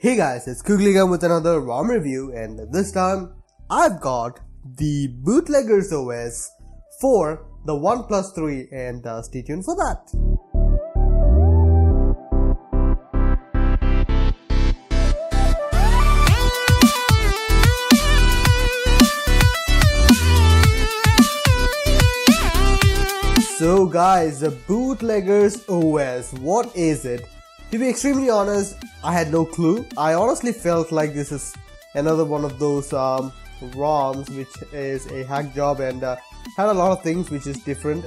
Hey guys, it's Kugligam with another ROM review, and this time I've got the Bootleggers OS for the OnePlus 3, and stay tuned for that. So guys, the Bootleggers OS, what is it? To be extremely honest, I had no clue. I honestly felt like this is another one of those ROMs which is a hack job and had a lot of things which is different.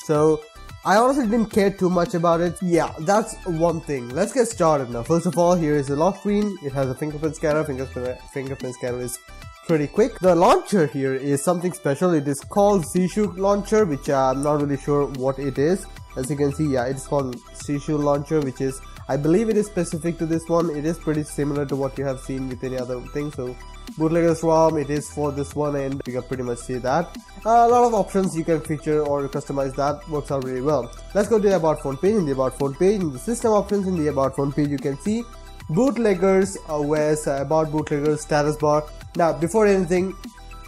So I honestly didn't care too much about it. Yeah, that's one thing. Let's get started now. First of all, here is the lock screen. It has a fingerprint scanner. Fingerprint scanner is pretty quick. The launcher here is something special. It is called Shishu launcher, which I'm not really sure what it is. As you can see, yeah, it's called Shishu launcher, which is, I believe it is specific to this one. It is pretty similar to what you have seen with any other thing. So Bootleggers ROM, it is for this one, and you can pretty much see that. A lot of options you can feature or customize, that works out really well. Let's go to the About Phone page. In the About Phone page, in the system options, in the About Phone page, you can see Bootleggers OS, About Bootleggers, status bar. Now, before anything,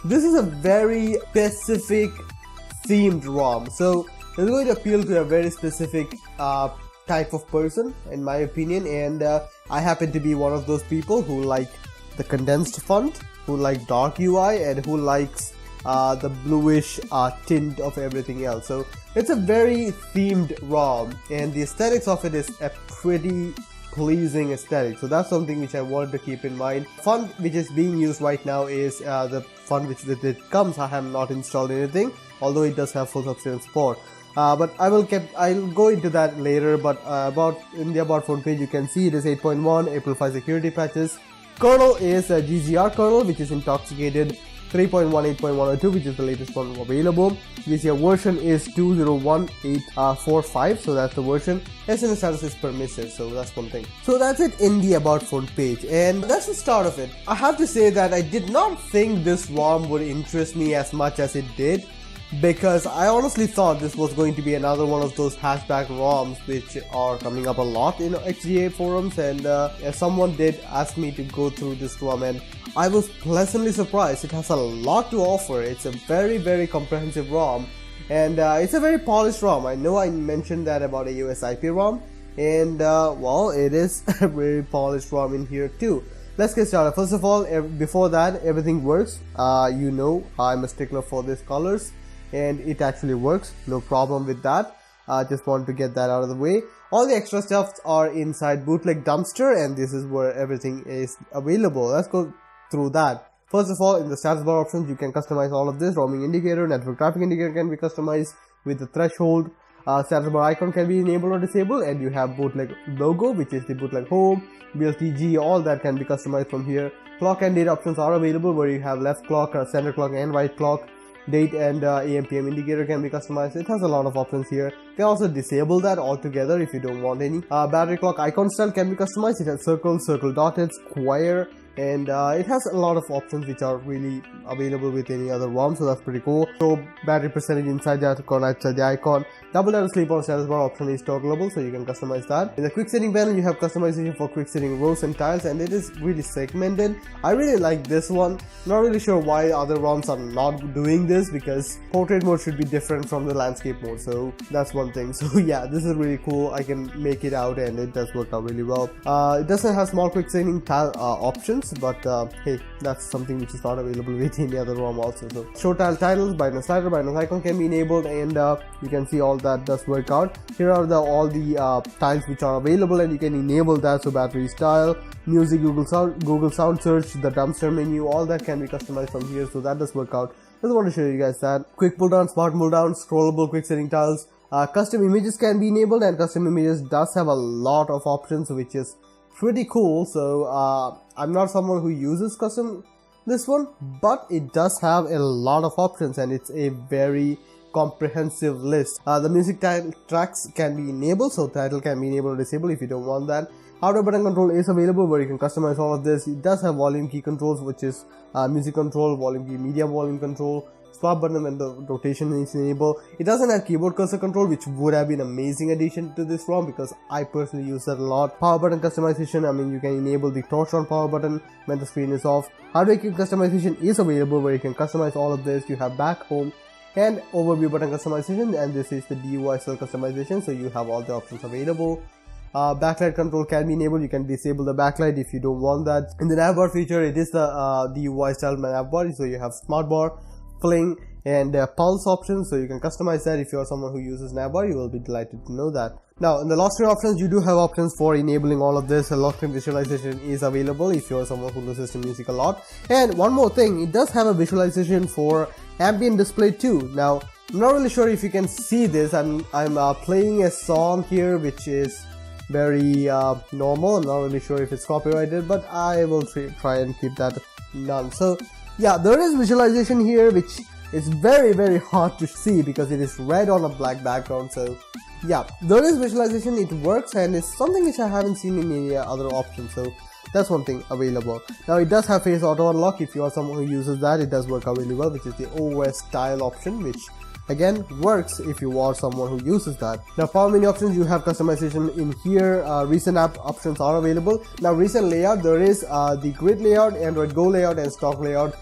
this is a very specific themed ROM. So it's going to appeal to a very specific type of person, in my opinion, and I happen to be one of those people who like the condensed font, who like dark UI, and who likes the bluish tint of everything else. So it's a very themed ROM, and the aesthetics of it is a pretty pleasing aesthetic. So that's something which I wanted to keep in mind. Font which is being used right now is the font which with it comes. I have not installed anything, although it does have full subscription support. But I'll go into that later. But in the About Phone page, you can see it is 8.1 April 5 security patches. Kernel is a GZR kernel, which is intoxicated 3.18.102, which is the latest one available. GZR version is 201845, so that's the version. SMS status is permissive, so that's one thing. So that's it in the About Phone page, and that's the start of it. I have to say that I did not think this ROM would interest me as much as it did, because I honestly thought this was going to be another one of those hatchback ROMs which are coming up a lot in XGA forums, and someone did ask me to go through this ROM, and I was pleasantly surprised. It has a lot to offer. It's a very comprehensive ROM, and it's a very polished ROM. I know I mentioned that about a US IP ROM, and well, it is a very polished ROM in here too. Let's get started. First of all, before that, everything works. You know, I'm a stickler for these colors, and it actually works, no problem with that. Just want to get that out of the way. All the extra stuff are inside Bootleg Dumpster, and this is where everything is available. Let's go through that. First of all, in the status bar options, you can customize all of this. Roaming indicator, network traffic indicator can be customized with the threshold. Status bar icon can be enabled or disabled, and you have bootleg logo, which is the bootleg home, BLTG, all that can be customized from here. Clock and date options are available, where you have left clock, center clock, and right clock. Date and AM PM indicator can be customized. It has a lot of options here. You can also disable that altogether if you don't want any. Battery clock icon style can be customized. It has circle, dotted, square, and it has a lot of options which are really available with any other ROM, so that's pretty cool. So battery percentage inside the icon, outside the icon. Double down sleep on status bar option is toggleable, so you can customize that. In the quick setting panel, you have customization for quick setting rows and tiles, and it is really segmented. I really like this one. Not really sure why other ROMs are not doing this, because portrait mode should be different from the landscape mode, so that's one thing. So yeah, this is really cool. I can make it out, and it does work out really well. It doesn't have small quick setting tile options, but hey, that's something which is not available with any other ROM also. So show tile titles, brightness slider, brightness icon can be enabled, and you can see all that does work out. Here are all the tiles which are available, and you can enable that. So battery style, music, Google sound search, the dumpster menu, all that can be customized from here, so that does work out. Just want to show you guys that. Quick pull down, smart pull down, scrollable quick setting tiles. Custom images can be enabled, and custom images does have a lot of options, which is pretty cool. So I'm not someone who uses this one, but it does have a lot of options, and it's a very comprehensive list. The music tracks can be enabled, so title can be enabled or disabled if you don't want that. Hardware button control is available, where you can customize all of this. It does have volume key controls, which is music control, volume key, media volume control, swap button when the rotation is enabled. It doesn't have keyboard cursor control, which would have been amazing addition to this ROM because I personally use that a lot. Power button customization, I mean, you can enable the torch on power button when the screen is off. Hardware key customization is available where you can customize all of this. You have back, home, and overview button customization, and this is the DUI cell customization, so you have all the options available. Backlight control can be enabled. You can disable the backlight if you don't want that. In the navbar feature, it is the DUI style navbar, so you have smart bar, fling, and pulse options, so you can customize that. If you are someone who uses navbar, you will be delighted to know that. Now in the lock screen options, you do have options for enabling all of this. A lock screen visualization is available if you are someone who listens to music a lot. And one more thing, it does have a visualization for ambient display too. Now I'm not really sure if you can see this. I'm playing a song here which is very normal. I'm not really sure if it's copyrighted, but I will try and keep that none. So yeah, there is visualization here which is very hard to see because it is red on a black background. So yeah, there is visualization, it works, and it's something which I haven't seen in any other options, so that's one thing available. Now it does have face auto unlock. If you are someone who uses that, it does work out really well, which is the OS style option, which again works if you are someone who uses that. Now power menu options, you have customization in here. Recent app options are available. Now recent layout, there is the grid layout, Android Go layout, and stock layout,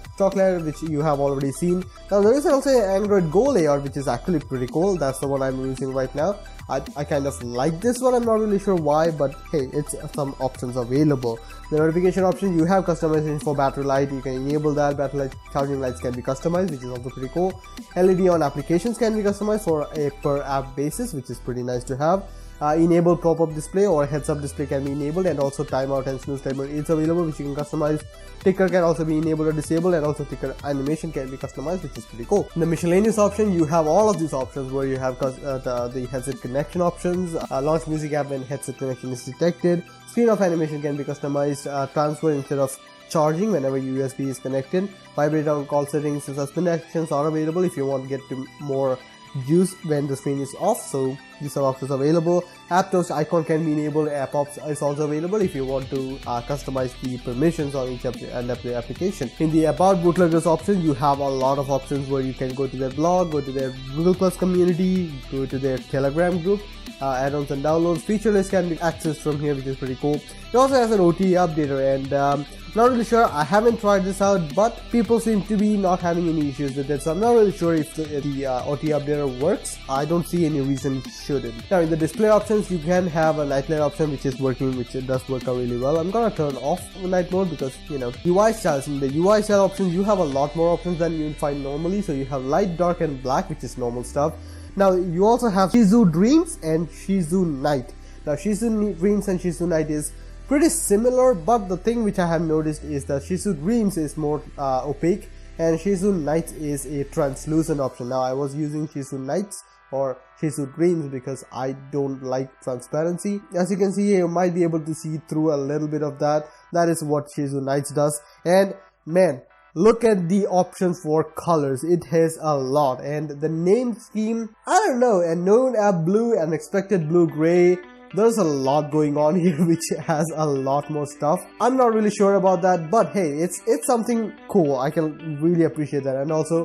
which you have already seen. Now there is also an Android Go layout which is actually pretty cool. That's the one I'm using right now. I kind of like this one. I'm not really sure why, but hey, it's some options available. The notification option, you have customization for battery light. You can enable that. Battery light charging lights can be customized, which is also pretty cool. LED on applications can be customized for a per app basis, which is pretty nice to have. Enable pop-up display or heads-up display can be enabled, and also timeout and snooze timer is available, which you can customize. Ticker can also be enabled or disabled, and also ticker animation can be customized, which is pretty cool. In the miscellaneous option, you have all of these options where you have the headset connection options, launch music app when headset connection is detected. Screen off animation can be customized, transfer instead of charging whenever USB is connected. Vibrate on call settings and suspend actions are available if you want to get to more use when the screen is off, so these are options available. App toast icon can be enabled. App ops is also available if you want to customize the permissions on each application. In the about bootleggers option, you have a lot of options where you can go to their blog, go to their Google Plus community, go to their Telegram group. Add-ons and downloads, feature list can be accessed from here, which is pretty cool. It also has an OTA updater, and not really sure, I haven't tried this out, but people seem to be not having any issues with it, so I'm not really sure if the OTA updater works. I don't see any reason it shouldn't. Now in the display options, you can have a night light option which is working, which it does work out really well. I'm gonna turn off night mode because, you know, UI styles. In the UI style options, you have a lot more options than you'll find normally. So you have light, dark, and black, which is normal stuff. Now you also have Shizu Dreams and Shizu Night. Now Shizu Dreams and Shizu Night is pretty similar, but the thing which I have noticed is that Shizu Dreams is more opaque and Shizu Night is a translucent option. Now I was using Shizu Nights or Shizu Dreams because I don't like transparency. As you can see here, you might be able to see through a little bit of that. That is what Shizu Nights does. And man, look at the options for colors. It has a lot, and the name scheme, I don't know, and known app blue and expected blue gray. There's a lot going on here which has a lot more stuff. I'm not really sure about that, but hey, it's something cool. I can really appreciate that. And also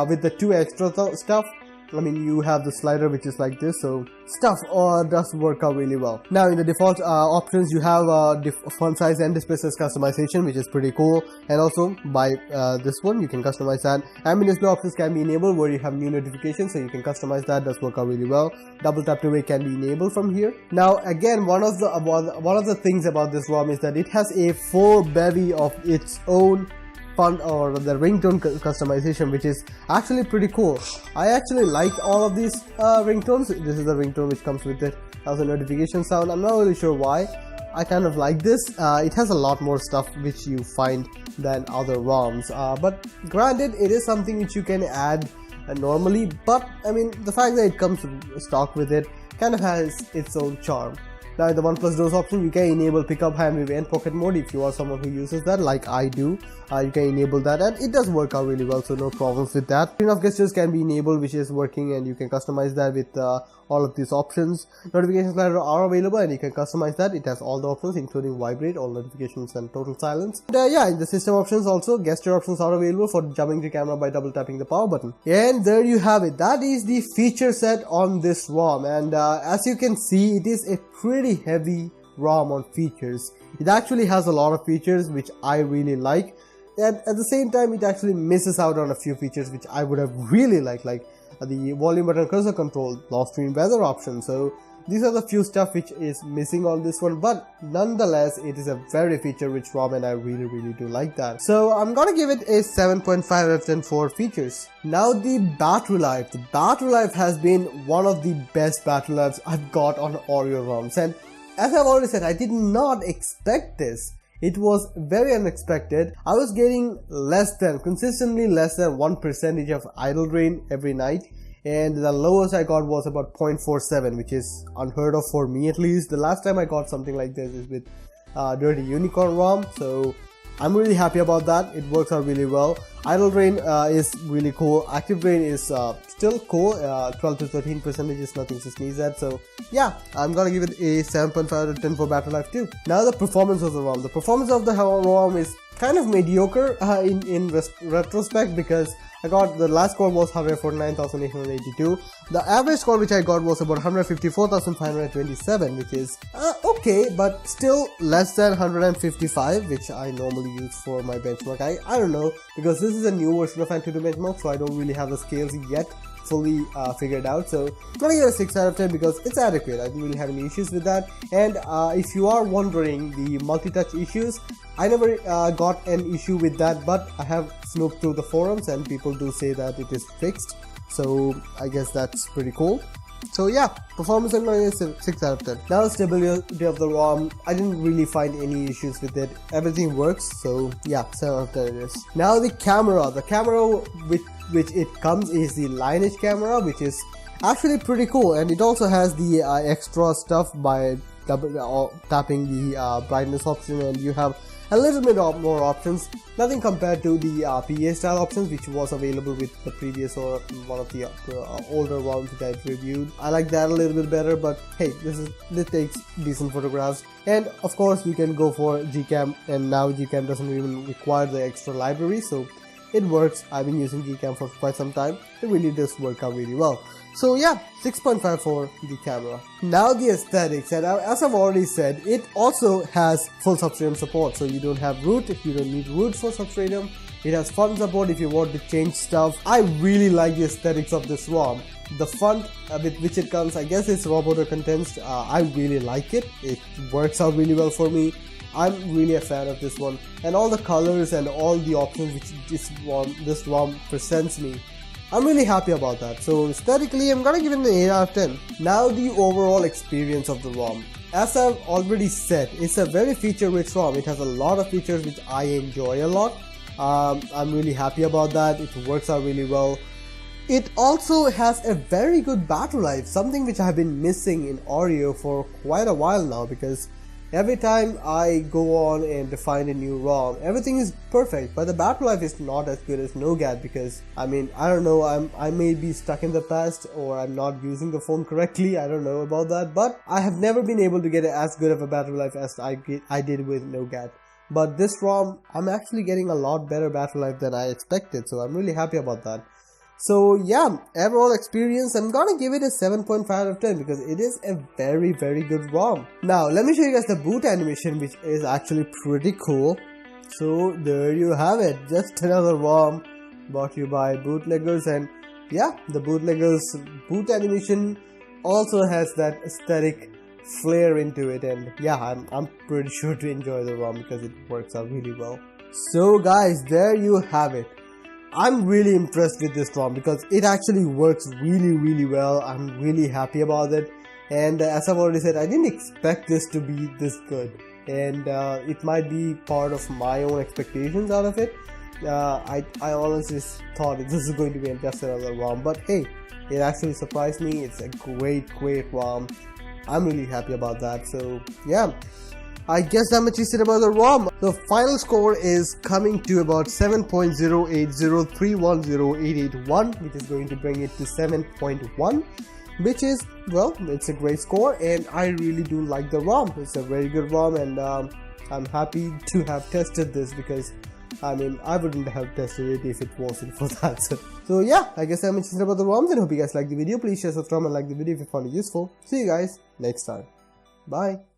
with the two extra stuff, I mean, you have the slider which is like this, so stuff does work out really well. Now in the default options, you have font size and display size customization, which is pretty cool. And also by this one, you can customize that. Ambient display options can be enabled where you have new notifications, so you can customize that. Does work out really well. Double tap to wake can be enabled from here. Now again, one of the things about this ROM is that it has a full bevy of its own font or the ringtone customization, which is actually pretty cool. I actually like all of these ringtones. This is the ringtone which comes with it. Has a notification sound. I'm not really sure why. I kind of like this. It has a lot more stuff which you find than other ROMs, but granted, it is something which you can add normally, but I mean, the fact that it comes stock with it kind of has its own charm. Now in the OnePlus doors option, you can enable pickup, hand wave and pocket mode if you are someone who uses that like I do. You can enable that and it does work out really well, so no problems with that. Screen of gestures can be enabled, which is working, and you can customize that with all of these options. Notification slider are available and you can customize that. It has all the options including vibrate, all notifications and total silence. And yeah, in the system options also, gesture options are available for jumping to camera by double tapping the power button. And there you have it. That is the feature set on this ROM, and as you can see, it is a pretty heavy ROM on features. It actually has a lot of features which I really like, and at the same time it actually misses out on a few features which I would have really liked, like the volume button, cursor control, lock screen weather option. So these are the few stuff which is missing on this one, but nonetheless it is a very feature rich ROM and I really do like that. So I'm gonna give it a 7.5 out of 10 for features. Now the battery life. The battery life has been one of the best battery lives I've got on Oreo ROMs, and as I've already said, I did not expect this. It was very unexpected. I was getting consistently less than 1% of idle drain every night, and the lowest I got was about 0.47, which is unheard of for me at least. The last time I got something like this is with Dirty Unicorn ROM, so I'm really happy about that. It works out really well. Idle drain is really cool. Active drain is still cool. 12 to 13% is nothing to sneeze at. So yeah, I'm gonna give it a 7.5 out of 10 for battery life too. Now the performance of the ROM. The performance of the ROM is kind of mediocre in retrospect, because I got the last score was 149,882. The average score which I got was about 154,527, which is okay, but still less than 155, which I normally use for my benchmark. I don't know, because this is a new version of Antutu benchmark, so I don't really have the scales yet fully figured out. So I'm gonna give it a 6 out of 10 because it's adequate. I didn't really have any issues with that. And if you are wondering the multi-touch issues, I never got an issue with that, but I have snooped through the forums and people do say that it is fixed, so I guess that's pretty cool. So yeah, performance I'm going to give 6 out of 10. Now stability of the ROM, I didn't really find any issues with it. Everything works, so yeah, 7 out of 10 it is. Now the camera with which it comes is the Lineage camera, which is actually pretty cool, and it also has the extra stuff by tapping the brightness option, and you have a little bit of more options. Nothing compared to the PA style options which was available with the previous or one of the older ones that I reviewed. I like that a little bit better, but hey, this takes decent photographs. And of course you can go for Gcam, and now Gcam doesn't even require the extra library, so it works. I've been using Gcam for quite some time. It really does work out really well. So yeah, 6.5 for the camera. Now the aesthetics, and as I've already said, it also has full Substratum support, so you don't have root if you don't need root for Substratum. It has font support if you want to change stuff. I really like the aesthetics of this ROM. The font with which it comes, I guess it's Roboto condensed. I really like it. It works out really well for me. I'm really a fan of this one, and all the colors and all the options which this ROM presents me, I'm really happy about that. So aesthetically, I'm gonna give it an 8 out of 10. Now the overall experience of the ROM. As I've already said, it's a very feature-rich ROM. It has a lot of features which I enjoy a lot. I'm really happy about that. It works out really well. It also has a very good battery life, something which I've been missing in Oreo for quite a while now, because every time I go on and find a new ROM, everything is perfect, but the battery life is not as good as Nougat, because I mean, I don't know, I may be stuck in the past, or I'm not using the phone correctly, I don't know about that, but I have never been able to get as good of a battery life as I did with Nougat. But this ROM, I'm actually getting a lot better battery life than I expected, so I'm really happy about that. So yeah, overall experience, I'm gonna give it a 7.5 out of 10 because it is a very good ROM. Now let me show you guys the boot animation, which is actually pretty cool. So there you have it, just another ROM brought to you by Bootleggers, and yeah, the Bootleggers boot animation also has that aesthetic flair into it, and yeah, I'm pretty sure to enjoy the ROM because it works out really well. So guys, there you have it. I'm really impressed with this ROM because it actually works really well. I'm really happy about it, and as I've already said, I didn't expect this to be this good, and it might be part of my own expectations out of it. I honestly thought this is going to be just another ROM, but hey, it actually surprised me. It's a great ROM. I'm really happy about that. So yeah, I guess that much is said about the ROM. The final score is coming to about 7.080310881, which is going to bring it to 7.1, which is, well, it's a great score, and I really do like the ROM. It's a very good ROM, and I'm happy to have tested this, because I mean, I wouldn't have tested it if it wasn't for that. So yeah, I guess I'm interested about the ROMs, and hope you guys like the video. Please share, subscribe, and like the video if you found it useful. See you guys next time. Bye.